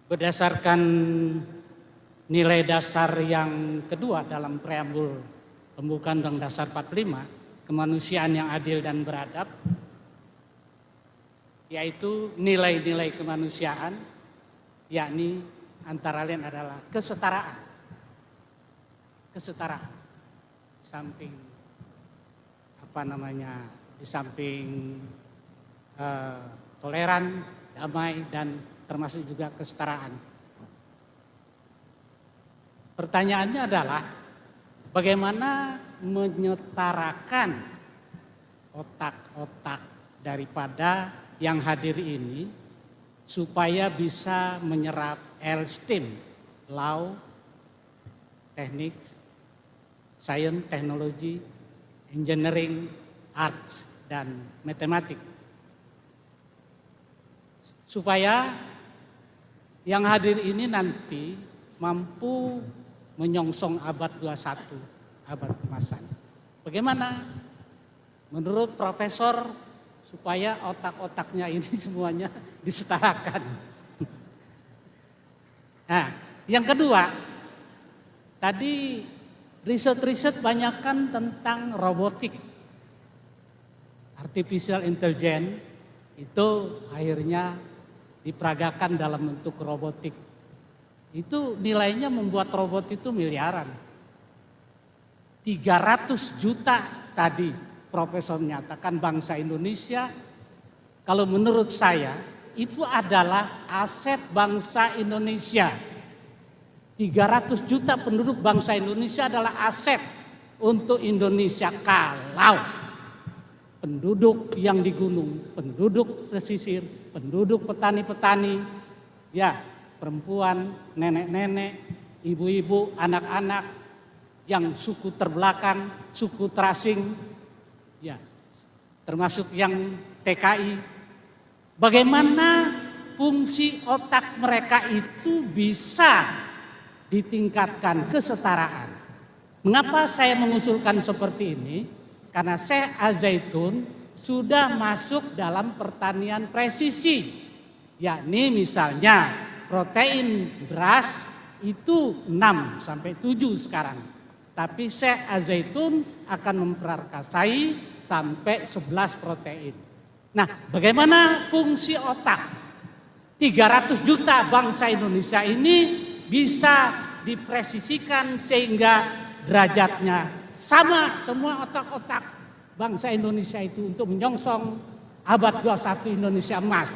Berdasarkan nilai dasar yang kedua dalam preambul pembukaan Undang-Undang Dasar 45, kemanusiaan yang adil dan beradab, yaitu nilai-nilai kemanusiaan, yakni antara lain adalah kesetaraan. Kesetaraan. Samping di samping toleran, damai, dan termasuk juga kesetaraan. Pertanyaannya adalah bagaimana menyetarakan otak-otak daripada yang hadir ini supaya bisa menyerap STEM, law, teknik, science, teknologi, engineering, arts, dan matematik. Supaya yang hadir ini nanti mampu menyongsong abad 21, abad keemasan. Bagaimana menurut Profesor supaya otak-otaknya ini semuanya disetarakan? Nah, yang kedua, tadi riset-riset banyakkan tentang robotik, artificial intelligence itu akhirnya diperagakan dalam bentuk robotik. Itu nilainya membuat robot itu miliaran. 300 juta tadi Profesor menyatakan bangsa Indonesia, kalau menurut saya itu adalah aset bangsa Indonesia. 300 juta penduduk bangsa Indonesia adalah aset untuk Indonesia kalau penduduk yang di gunung, penduduk pesisir, penduduk petani-petani, ya perempuan, nenek-nenek, ibu-ibu, anak-anak yang suku terbelakang, suku terasing, ya termasuk yang TKI. Bagaimana fungsi otak mereka itu bisa ditingkatkan kesetaraan. Mengapa saya mengusulkan seperti ini? Karena Syekh Al-Zaitun sudah masuk dalam pertanian presisi, yakni misalnya protein beras itu 6 sampai 7 sekarang. Tapi Syekh Al-Zaitun akan memperakasai sampai 11 protein. Nah, bagaimana fungsi otak 300 juta bangsa Indonesia ini bisa dipresisikan sehingga derajatnya sama semua otak-otak bangsa Indonesia itu untuk menyongsong abad 21 Indonesia emas.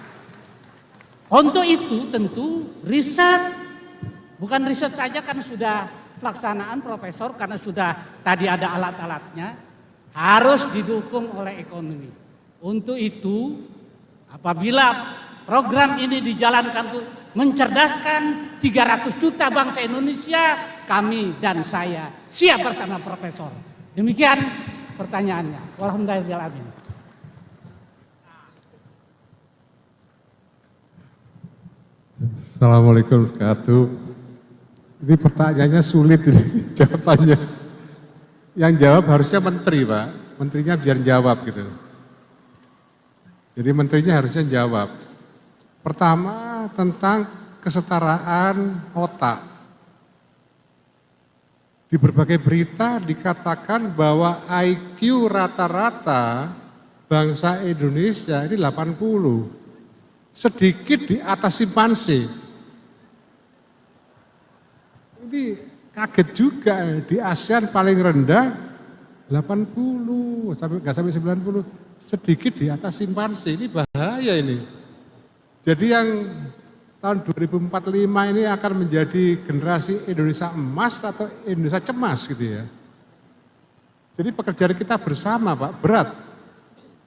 Untuk itu tentu riset, bukan riset saja kan sudah pelaksanaan Profesor karena sudah tadi ada alat-alatnya, harus didukung oleh ekonomi. Untuk itu apabila program ini dijalankan untuk mencerdaskan 300 juta bangsa Indonesia, kami dan saya siap bersama Profesor. Demikian pertanyaannya. Walhamdulillahirrahmanirrahim. Assalamualaikum warahmatullahi wabarakatuh. Ini pertanyaannya sulit ini jawabannya. Yang jawab harusnya menteri, Pak. Menterinya biar jawab gitu. Jadi menterinya harusnya jawab. Pertama tentang kesetaraan otak. Di berbagai berita dikatakan bahwa IQ rata-rata bangsa Indonesia ini 80. Sedikit di atas simpanse. Ini kaget juga, di ASEAN paling rendah 80, nggak sampai 90. Sedikit di atas simpanse, ini bahaya ini. Jadi yang tahun 2045 ini akan menjadi generasi Indonesia emas atau Indonesia cemas gitu ya. Jadi pekerjaan kita bersama Pak, berat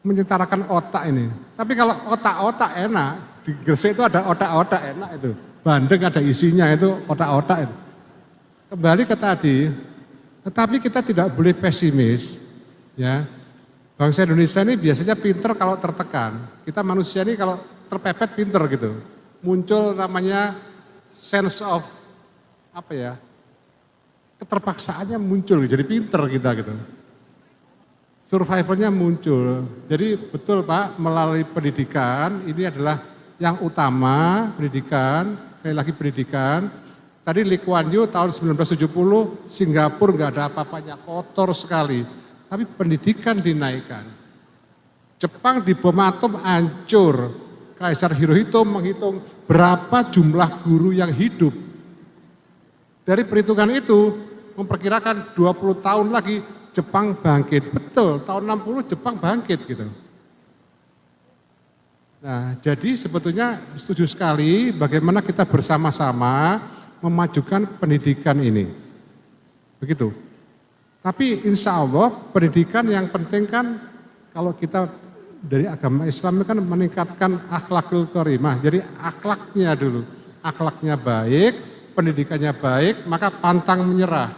menyetarakan otak ini. Tapi kalau otak-otak enak, di Gresik itu ada otak-otak enak itu. Bandeng ada isinya itu otak-otak itu. Kembali ke tadi, tetapi kita tidak boleh pesimis ya. Bangsa Indonesia ini biasanya pinter kalau tertekan. Kita manusia ini kalau terpepet pinter gitu. Muncul namanya sense of keterpaksaannya muncul, jadi pinter kita gitu. Survivalnya muncul. Jadi betul Pak, melalui pendidikan ini adalah yang utama, pendidikan sekali lagi pendidikan. Tadi Lee Kuan Yew tahun 1970, Singapura nggak ada apa-apanya, kotor sekali. Tapi pendidikan dinaikkan. Jepang di bom atom hancur. Kaisar Hirohito menghitung berapa jumlah guru yang hidup. Dari perhitungan itu, memperkirakan 20 tahun lagi Jepang bangkit. Betul, tahun 60 Jepang bangkit gitu. Nah, jadi sebetulnya setuju sekali bagaimana kita bersama-sama memajukan pendidikan ini. Begitu. Tapi insya Allah pendidikan yang penting kan kalau kita dari agama Islam kan meningkatkan akhlakul karimah. Jadi akhlaknya dulu. Akhlaknya baik, pendidikannya baik, maka pantang menyerah.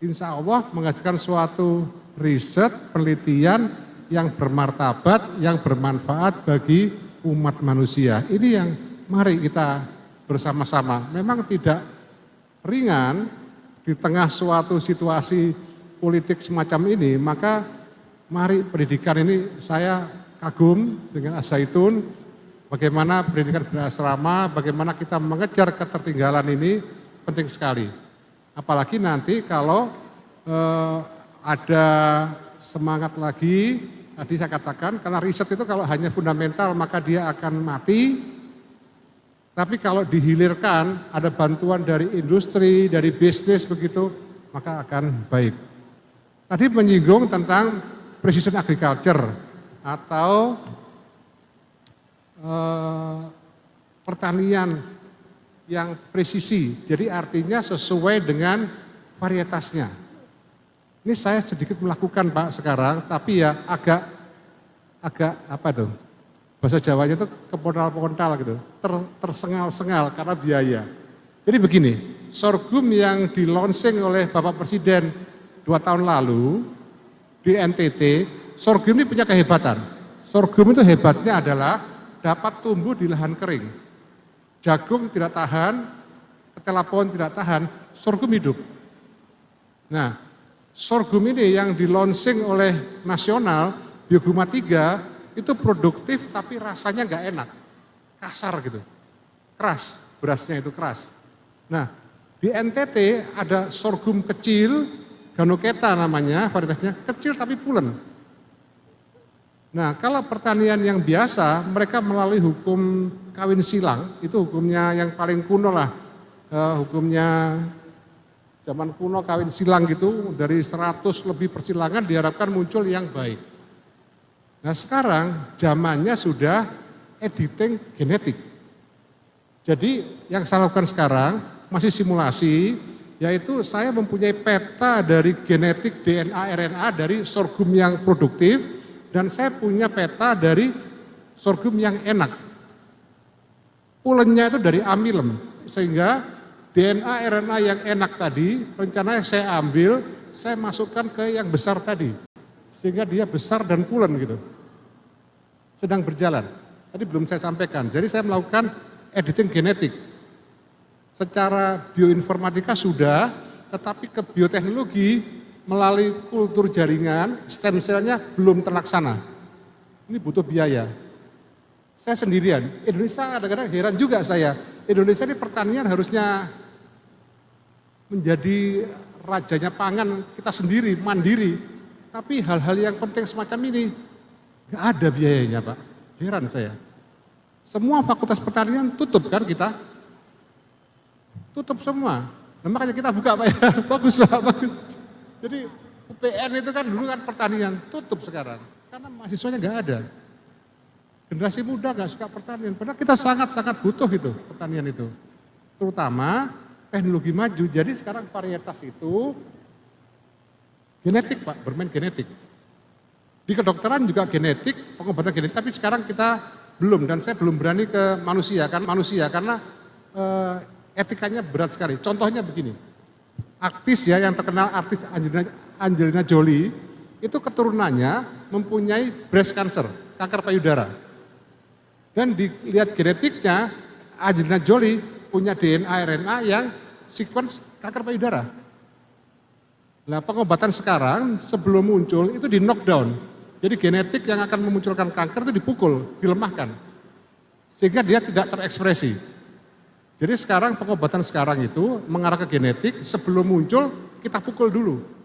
Insya Allah menghasilkan suatu riset, penelitian yang bermartabat, yang bermanfaat bagi umat manusia. Ini yang mari kita bersama-sama. Memang tidak ringan di tengah suatu situasi politik semacam ini, maka mari pendidikan ini saya kagum dengan Al-Zaitun, bagaimana pendidikan berasrama, bagaimana kita mengejar ketertinggalan ini penting sekali. Apalagi nanti kalau ada semangat lagi, tadi saya katakan karena riset itu kalau hanya fundamental maka dia akan mati. Tapi kalau dihilirkan, ada bantuan dari industri, dari bisnis begitu, maka akan baik. Tadi menyinggung tentang precision agriculture atau pertanian yang presisi. Jadi artinya sesuai dengan varietasnya. Ini saya sedikit melakukan Pak sekarang, tapi ya agak apa tuh? Bahasa Jawanya itu kepontal-pontal gitu, tersengal-sengal karena biaya. Jadi begini, sorghum yang di-launching oleh Bapak Presiden 2 tahun lalu di NTT, sorghum ini punya kehebatan. Sorghum itu hebatnya adalah dapat tumbuh di lahan kering. Jagung tidak tahan, ketela pohon tidak tahan, sorghum hidup. Nah, sorghum ini yang di-launching oleh nasional, Bioguma 3, itu produktif tapi rasanya nggak enak, kasar gitu, keras, berasnya itu keras. Nah di NTT ada sorghum kecil, Ganoketa namanya, varietasnya kecil tapi pulen. Nah kalau pertanian yang biasa, mereka melalui hukum kawin silang, itu hukumnya yang paling kuno lah, hukumnya zaman kuno kawin silang gitu, dari 100 lebih persilangan diharapkan muncul yang baik. Nah sekarang zamannya sudah editing genetik. Jadi yang saya lakukan sekarang masih simulasi, yaitu saya mempunyai peta dari genetik DNA RNA dari sorghum yang produktif dan saya punya peta dari sorghum yang enak. Pulennya itu dari amilem, sehingga DNA RNA yang enak tadi rencananya saya ambil, saya masukkan ke yang besar tadi. Sehingga dia besar dan pulen gitu. Sedang berjalan. Tadi belum saya sampaikan. Jadi saya melakukan editing genetik. Secara bioinformatika sudah, tetapi ke bioteknologi melalui kultur jaringan, stem cell-nya belum terlaksana. Ini butuh biaya. Saya sendirian. Indonesia kadang-kadang heran juga saya. Indonesia ini pertanian harusnya menjadi rajanya pangan kita sendiri, mandiri. Tapi hal-hal yang penting semacam ini, nggak ada biayanya Pak, heran saya. Semua fakultas pertanian tutup kan kita, tutup semua. Nah, makanya kita buka Pak ya, bagus Pak, bagus. Jadi UPN itu kan dulu kan pertanian, tutup sekarang, karena mahasiswanya nggak ada. Generasi muda nggak suka pertanian, padahal kita sangat-sangat butuh itu, pertanian itu. Terutama teknologi maju, jadi sekarang varietas itu genetik Pak, bermain genetik. Di kedokteran juga genetik, pengobatan genetik, tapi sekarang kita belum, dan saya belum berani ke manusia karena etikanya berat sekali. Contohnya begini, artis ya yang terkenal artis Angelina Jolie, itu keturunannya mempunyai breast cancer, kanker payudara. Dan dilihat genetiknya, Angelina Jolie punya DNA RNA yang sequence kanker payudara. Nah pengobatan sekarang sebelum muncul itu di knockdown. Jadi genetik yang akan memunculkan kanker itu dipukul, dilemahkan. Sehingga dia tidak terekspresi. Jadi sekarang pengobatan sekarang itu mengarah ke genetik, sebelum muncul kita pukul dulu.